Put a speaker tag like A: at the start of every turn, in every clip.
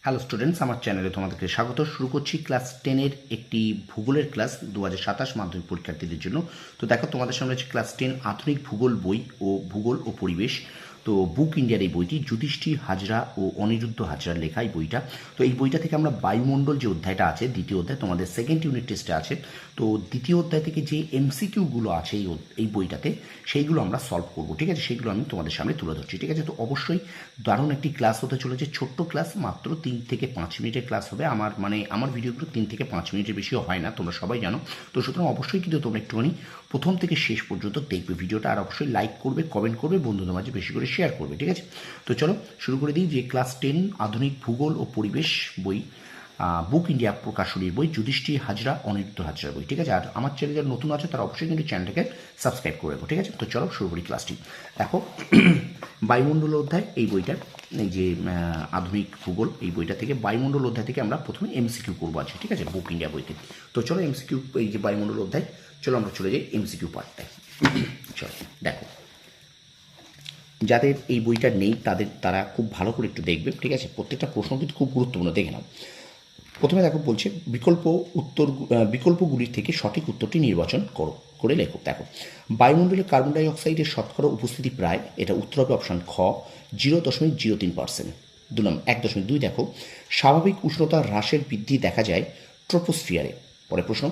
A: Hello students, আমার চ্যানেলে তোমাদেরকে স্বাগত। শুরু করছি ক্লাস 10-এর একটি ভূগোলের ক্লাস 2027 মাধ্যমিক পরীক্ষার্থীদের জন্য। তো দেখো, তোমাদের সামনে হচ্ছে ক্লাস 10 আধুনিক ভূগোল বই ও ভূগোল ও পরিবেশ। তো বুক ইন্ডিয়ার এই বইটি যুধিষ্ঠির হাজরা ও অনিরুদ্ধ হাজরার লেখা এই বইটা। তো এই বইটা থেকে আমরা বায়ুমণ্ডল যে অধ্যায়টা আছে, দ্বিতীয় অধ্যায়, তোমাদের সেকেন্ড ইউনিট টেস্টে আছে। তো দ্বিতীয় অধ্যায় থেকে যে এমসিকিউগুলো আছে এই বইটাতে, সেইগুলো আমরা সলভ করবো, ঠিক আছে? সেইগুলো আমি তোমাদের সামনে তুলে ধরছি, ঠিক আছে? তো অবশ্যই দারুণ একটি ক্লাস হতে চলেছে। ছোট্ট ক্লাস, মাত্র 3 থেকে 5 মিনিটের ক্লাস হবে। আমার ভিডিওগুলো 3 থেকে 5 মিনিটের বেশিও হয় না, তোমরা সবাই জানো। তো সুতরাং অবশ্যই কিন্তু তোমরা একটুখানি প্রথম থেকে শেষ পর্যন্ত দেখবে ভিডিওটা, আর অবশ্যই লাইক করবে, কমেন্ট করবে, বন্ধুদের মাঝে বেশি করে শেয়ার করবে, ঠিক আছে? তো চলো শুরু করে দিই। যে ক্লাস 10 আধুনিক ভূগোল ও পরিবেশ বই, বুক ইন্ডিয়া প্রকাশনীর বই, যুধিষ্ঠির হাজরা অনিরুদ্ধ হাজরার বই, ঠিক আছে? আর আমার চ্যানেল যারা নতুন আছে তারা অবশ্যই কিন্তু চ্যানেলটাকে সাবস্ক্রাইব করে রাখো, ঠিক আছে? তো চলো শুরু করি ক্লাসটি। দেখো, বায়ুমণ্ডল অধ্যায় এই বইটার, এই যে আধুনিক ভূগোল এই বইটা থেকে বায়ুমণ্ডল অধ্যায় থেকে আমরা প্রথমে এমসিকিউ করবো আছে, ঠিক আছে? বুক ইন্ডিয়া বইতে। তো চলো এমসিকিউ, এই যে বায়ুমণ্ডল অধ্যায়, চলো আমরা চলে যাই এমসিকিউ পার্টটায়। চলো দেখো, যাদের এই বইটা নেই তারা খুব ভালো করে একটু দেখবে, ঠিক আছে? প্রত্যেকটা প্রশ্ন কিন্তু খুব গুরুত্বপূর্ণ, দেখে নাও। প্রথমে দেখো, বলছে বিকল্পগুলির থেকে সঠিক উত্তরটি নির্বাচন করে লেখো। দেখো, বায়ুমণ্ডলে কার্বন ডাই অক্সাইডের শতকরা উপস্থিতি প্রায়, এটা উত্তর হবে অপশান খ 0.03%। 1.2 দেখো, স্বাভাবিক উষ্ণতা হ্রাসের বৃদ্ধি দেখা যায় ট্রোপোস্ফিয়ারে। পরের প্রশ্ন,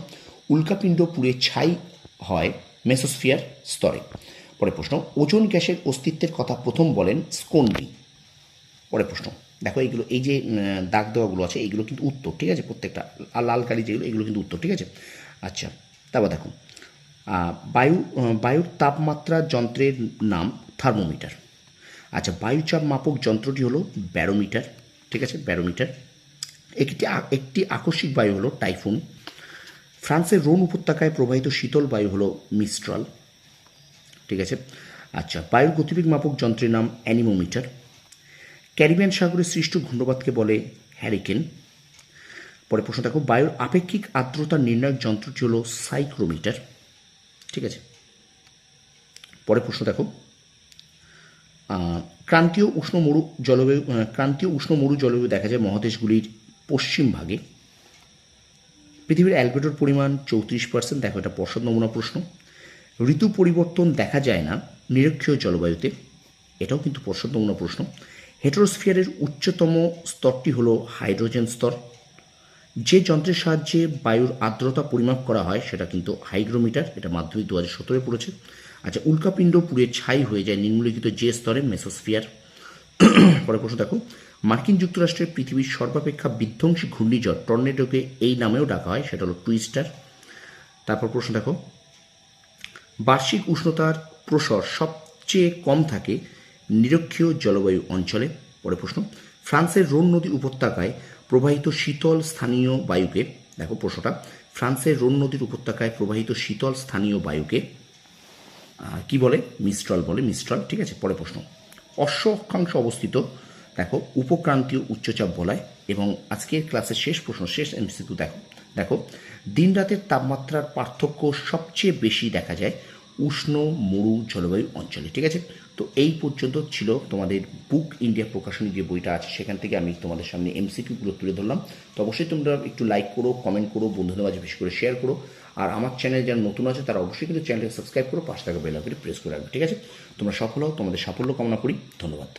A: উল্কাপিণ্ড পুড়ে ছাই হয় মেসোস্ফিয়ার স্তরে। পরের প্রশ্ন, ওজোন গ্যাসের অস্তিত্বের কথা প্রথম বলেন স্কোনলি। পরের প্রশ্ন, দেখো এইগুলো, এই যে দাগ দেওয়াগুলো আছে এইগুলো কিন্তু উত্তর, ঠিক আছে? প্রত্যেকটা লাল কালি যেগুলো, এগুলো কিন্তু উত্তর, ঠিক আছে? আচ্ছা, তারপর দেখো, বায়ুর তাপমাত্রা যন্ত্রের নাম থার্মোমিটার। আচ্ছা, বায়ুচাপ মাপক যন্ত্রটি হলো ব্যারোমিটার, ঠিক আছে? ব্যারোমিটার। একটি আকস্মিক বায়ু হলো টাইফুন। ফ্রান্সের রোন উপত্যকায় প্রবাহিত শীতল বায়ু হলো মিস্ট্রাল, ঠিক আছে? আচ্ছা, বায়ুর গতিবেগ মাপক যন্ত্রের নাম অ্যানিমোমিটার। ক্যারিবিয়ান সাগরে সৃষ্ট ঘূর্ণবাতকে বলে হ্যারিকেন। পরে প্রশ্ন দেখো, বায়ুর আপেক্ষিক আর্দ্রতা নির্ণায়ক যন্ত্রটি হল সাইক্রোমিটার, ঠিক আছে? পরে প্রশ্ন দেখো, ক্রান্তীয় উষ্ণ মরু জলবায়ু দেখা যায় মহাদেশগুলির পশ্চিম ভাগে। পৃথিবীর অ্যালবেডোর পরিমাণ 34%। দেখো, এটা পর্ষদ নমুনা প্রশ্ন। ঋতু পরিবর্তন দেখা যায় না নিরক্ষীয় জলবায়ুতে, এটাও কিন্তু পর্ষদ নমুনা প্রশ্ন। হেটেরোস্ফিয়ারের উচ্চতম স্তরটি হল হাইড্রোজেন স্তর। যে যন্ত্রের সাহায্যে বায়ুর আর্দ্রতা পরিমাপ করা হয় সেটা কিন্তু হাইগ্রোমিটার, এটা মাধ্যমিক 2017 পড়েছে। আচ্ছা, উল্কাপিণ্ড পুড়ে ছাই হয়ে যায় নিম্নলিখিত যে স্তরে মেসোস্ফিয়ার। পরে প্রশ্ন দেখো, মার্কিন যুক্তরাষ্ট্রের পৃথিবীর সর্বাপেক্ষা বিধ্বংসী ঘূর্ণিঝড় টর্নেডোকে এই নামেও ডাকা হয়, সেটা হলো টুইস্টার। তারপর প্রশ্ন দেখো, বার্ষিক উষ্ণতার প্রসর সবচেয়ে কম থাকে নিরক্ষীয় জলবায়ু অঞ্চলে। পরে প্রশ্ন, ফ্রান্সের রোন নদী উপত্যকায় প্রবাহিত শীতল স্থানীয় বায়ুকে, দেখো প্রশ্নটা, ফ্রান্সের রোন নদীর উপত্যকায় প্রবাহিত শীতল স্থানীয় বায়ুকে কি বলে? মিস্ট্রাল বলে, মিস্ট্রাল, ঠিক আছে? পরে প্রশ্ন, অশ্ব অক্ষাংশ অবস্থিত, দেখো উপক্রান্তীয় উচ্চচাপ বলয়। এবং আজকের ক্লাসের শেষ প্রশ্ন, শেষ এমসিকিউ, দেখো দিন রাতের তাপমাত্রার পার্থক্য সবচেয়ে বেশি দেখা যায় উষ্ণ মরু জলবায়ু অঞ্চলে, ঠিক আছে? তো এই পর্যন্ত ছিল তোমাদের বুক ইন্ডিয়া প্রকাশনী যে বইটা আছে, সেখান থেকে আমি তোমাদের সামনে এমসিকিউগুলো তুলে ধরলাম। তো অবশ্যই তোমরা একটু লাইক করো, কমেন্ট করো, বন্ধুদের মাঝে বেশি করে শেয়ার করো। আর আমার চ্যানেল যারা নতুন আছে তারা অবশ্যই কিন্তু চ্যানেলকে সাবস্ক্রাইব করো, পাশে থাকা বেল আইকনটি প্রেস করে রাখবে, ঠিক আছে? তোমরা সফল হও, তোমাদের সাফল্য কামনা করি। ধন্যবাদ।